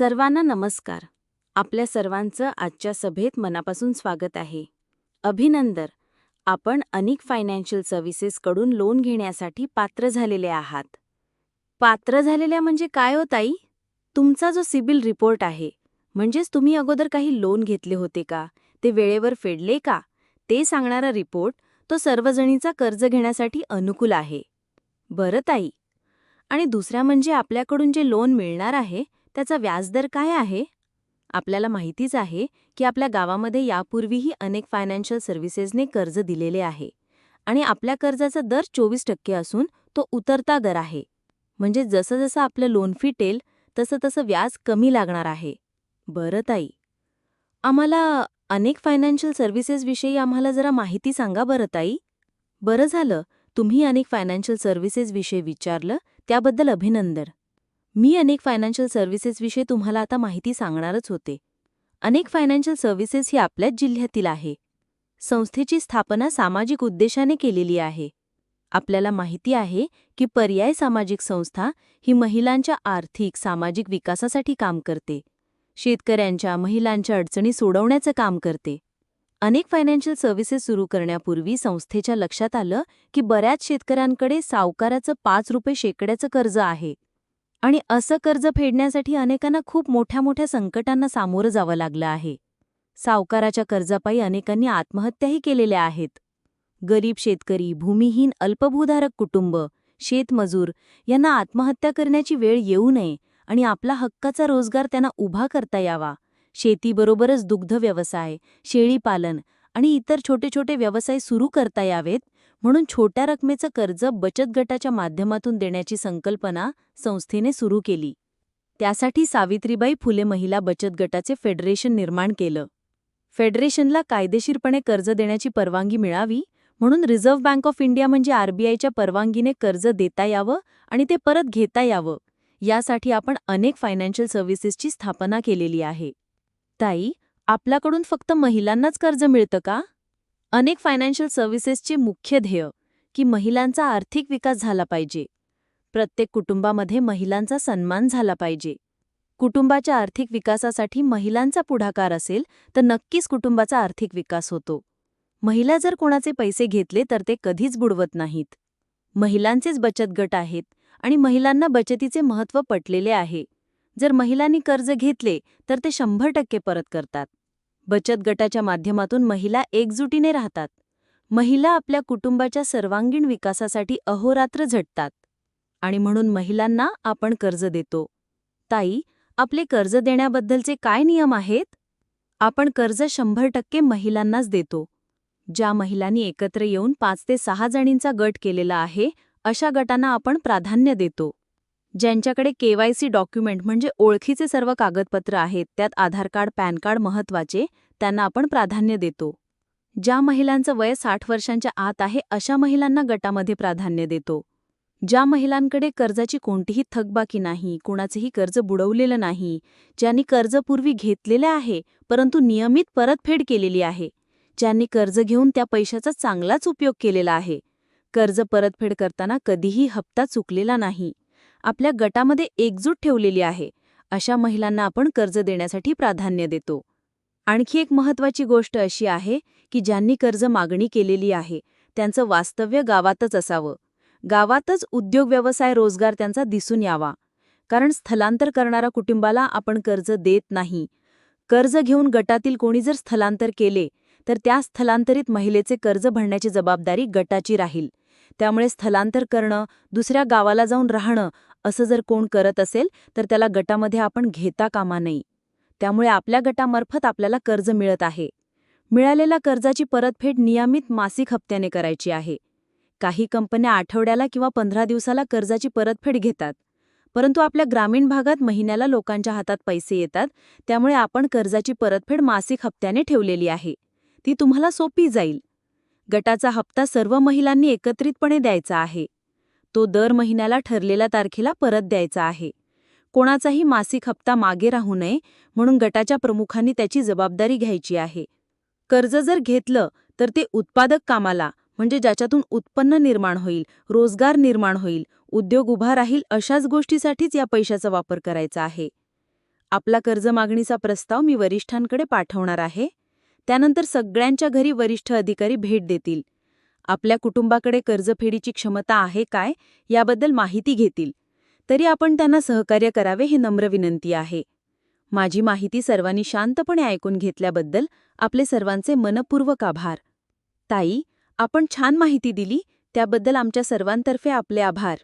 सर्वांना नमस्कार. आपल्या सर्वांचं आजच्या सभेत मनापासून स्वागत आहे. अभिनंदन, आपण अनेक फायनान्शियल सर्व्हिसेसकडून लोन घेण्यासाठी पात्र झालेले आहात. पात्र झालेल्या म्हणजे काय हो ताई? तुमचा जो सिबिल रिपोर्ट आहे, म्हणजेच तुम्ही अगोदर काही लोन घेतले होते का, ते वेळेवर फेडले का, ते सांगणारा रिपोर्ट, तो सर्वजणीचा कर्ज घेण्यासाठी अनुकूल आहे. बरं ताई. आणि दुसऱ्या म्हणजे आपल्याकडून जे लोन मिळणार आहे त्याचा व्याजदर काय आहे? आपल्याला माहितीच आहे की आपल्या गावामध्ये यापूर्वीही अनेक फायनान्शियल सर्व्हिसेसने कर्ज दिलेले आहे आणि आपल्या कर्जाचा दर 24% असून तो उतरता दर आहे. म्हणजे जसं जसं आपलं लोन फिटेल तसं तसं व्याज कमी लागणार आहे. बरं ताई, आम्हाला अनेक फायनान्शियल सर्व्हिसेसविषयी आम्हाला जरा माहिती सांगा बरं ताई. बरं झालं तुम्ही अनेक फायनान्शियल सर्व्हिसेसविषयी विचारलं, त्याबद्दल अभिनंदन. मी अनेक फायनान्शियल सर्व्हिसेसविषयी तुम्हाला आता माहिती सांगणारच होते. अनेक फायनान्शियल सर्व्हिसेस ही आपल्याच जिल्ह्यातील आहे. संस्थेची स्थापना सामाजिक उद्देशाने केलेली आहे. आपल्याला माहिती आहे की पर्याय सामाजिक संस्था ही महिलांच्या आर्थिक सामाजिक विकासासाठी काम करते. शेतकऱ्यांच्या महिलांच्या अडचणी सोडवण्याचं काम करते. अनेक फायनान्शियल सर्व्हिसेस सुरू करण्यापूर्वी संस्थेच्या लक्षात आलं की बऱ्याच शेतकऱ्यांकडे सावकाराचं 5 रुपये शेकड्याचं कर्ज आहे आणि असं कर्ज फेडण्यासाठी अनेकांना खूप मोठ्या मोठ्या संकटांना सामोरं जावं लागलं आहे. सावकाराच्या कर्जापायी अनेकांनी आत्महत्याही केलेल्या आहेत. गरीब शेतकरी, भूमिहीन अल्पभूधारक कुटुंब, शेतमजूर यांना आत्महत्या करण्याची वेळ येऊ नये आणि आपला हक्काचा रोजगार त्यांना उभा करता यावा. शेतीबरोबरच दुग्ध व्यवसाय, शेळीपालन आणि इतर छोटे छोटे व्यवसाय सुरू करता यावेत म्हणून छोट्या रकमेचं कर्ज बचत गटाच्या माध्यमातून देण्याची संकल्पना संस्थेने सुरू केली. त्यासाठी सावित्रीबाई फुले महिला बचत गटाचे फेडरेशन निर्माण केलं. फेडरेशनला कायदेशीरपणे कर्ज देण्याची परवानगी मिळावी म्हणून रिझर्व्ह बँक ऑफ इंडिया म्हणजे आरबीआयच्या परवानगीने कर्ज देता यावं आणि ते परत घेता यावं, यासाठी आपण अनेक फायनान्शियल सर्व्हिसेसची स्थापना केलेली आहे. ताई, आपल्याकडून फक्त महिलांनाच कर्ज मिळतं का? अनेक फायनान्शियल सर्व्हिसेसचे मुख्य ध्येय की महिलांचा आर्थिक विकास झाला पाहिजे. प्रत्येक कुटुंबामध्ये महिलांचा सन्मान झाला पाहिजे. कुटुंबाच्या आर्थिक विकासासाठी महिलांचा पुढाकार असेल तर नक्कीच कुटुंबाचा आर्थिक विकास होतो. महिला जर कोणाचे पैसे घेतले तर ते कधीच बुडवत नाहीत. महिलांचेच बचत गट आहेत आणि महिलांना बचतीचे महत्त्व पटलेले आहे. जर महिलांनी कर्ज घेतले तर ते 100% परत करतात. बचत गटाच्या माध्यमातून महिला एकजुटीने राहतात. महिला आपल्या कुटुंबाच्या सर्वांगीण विकासासाठी अहोरात्र झटतात आणि म्हणून महिलांना आपण कर्ज देतो. ताई, आपले कर्ज देण्याबद्दलचे काय नियम आहेत? आपण कर्ज 100% महिलांनाच देतो. ज्या महिलांनी एकत्र येऊन 5 ते 6 जणींचा गट केलेला आहे, अशा गटांना आपण प्राधान्य देतो. ज्यांच्याकडे केवायसी डॉक्युमेंट म्हणजे ओळखीचे सर्व कागदपत्र आहेत, त्यात आधार कार्ड, पॅन कार्ड महत्त्वाचे, त्यांना आपण प्राधान्य देतो. ज्या महिलांचं वय 60 वर्षांच्या आत आहे, अशा महिलांना गटामध्ये प्राधान्य देतो. ज्या महिलांकडे कर्जाची कोणतीही थकबाकी नाही, कोणाचेही कर्ज बुडवलेलं नाही, ज्यांनी कर्ज पूर्वी घेतलेले आहे परंतु नियमित परतफेड केलेली आहे, ज्यांनी कर्ज घेऊन त्या पैशाचा चांगलाच उपयोग केलेला आहे, कर्ज परतफेड करताना कधीही हप्ता चुकलेला नाही, आपल्या गटामध्ये एकजूट ठेवलेली आहे, अशा महिलांना आपण कर्ज देण्यासाठी प्राधान्य देतो. आणखी एक महत्त्वाची गोष्ट अशी आहे की ज्यांनी कर्ज मागणी केलेली आहे त्यांचं वास्तव्य गावातच असावं. गावातच उद्योग व्यवसाय रोजगार त्यांचा दिसून यावा. कारण स्थलांतर करणाऱ्या कुटुंबाला आपण कर्ज देत नाही. कर्ज घेऊन गटातील कोणी जर स्थलांतर केले तर त्या स्थलांतरित महिलेचे कर्ज भरण्याची जबाबदारी गटाची राहील. त्यामुळे स्थलांतर करणं, दुसऱ्या गावाला जाऊन राहणं असं जर कोण करत असेल तर त्याला गटामध्ये आपण घेता कामा नये. त्यामुळे आपल्या गटामार्फत आपल्याला कर्ज मिळत आहे. मिळालेल्या कर्जाची परतफेड नियमित मासिक हप्त्याने करायची आहे. काही कंपन्या आठवड्याला किंवा 15 दिवसाला कर्जाची परतफेड घेतात. परंतु आपल्या ग्रामीण भागात महिन्याला लोकांच्या हातात पैसे येतात, त्यामुळे आपण कर्जाची परतफेड मासिक हप्त्याने ठेवलेली आहे. ती तुम्हाला सोपी जाईल. गटाचा हप्ता सर्व महिलांनी एकत्रितपणे द्यायचा आहे. तो दर महिन्याला ठरलेल्या तारखेला परत द्यायचा आहे. कोणाचाही मासिक हप्ता मागे राहू नये म्हणून गटाच्या प्रमुखांनी त्याची जबाबदारी घ्यायची आहे. कर्ज जर घेतलं तर ते उत्पादक कामाला म्हणजे ज्याच्यातून उत्पन्न निर्माण होईल, रोजगार निर्माण होईल, उद्योग उभा राहील अशाच गोष्टीसाठीच या पैशाचा वापर करायचा आहे. आपला कर्ज मागणीचा प्रस्ताव मी वरिष्ठांकडे पाठवणार आहे. त्यानंतर सगळ्यांच्या घरी वरिष्ठ अधिकारी भेट देतील. आपल्या कुटुंबाकडे कर्जफेडीची क्षमता आहे काय याबद्दल माहिती घेतील. तरी आपण त्यांना सहकार्य करावे हे नम्र विनंती आहे. माझी माहिती सर्वांनी शांतपणे ऐकून घेतल्याबद्दल आपले सर्वांचे मनःपूर्वक आभार. ताई, आपण छान माहिती दिली त्याबद्दल आमच्या सर्वांतर्फे आपले आभार.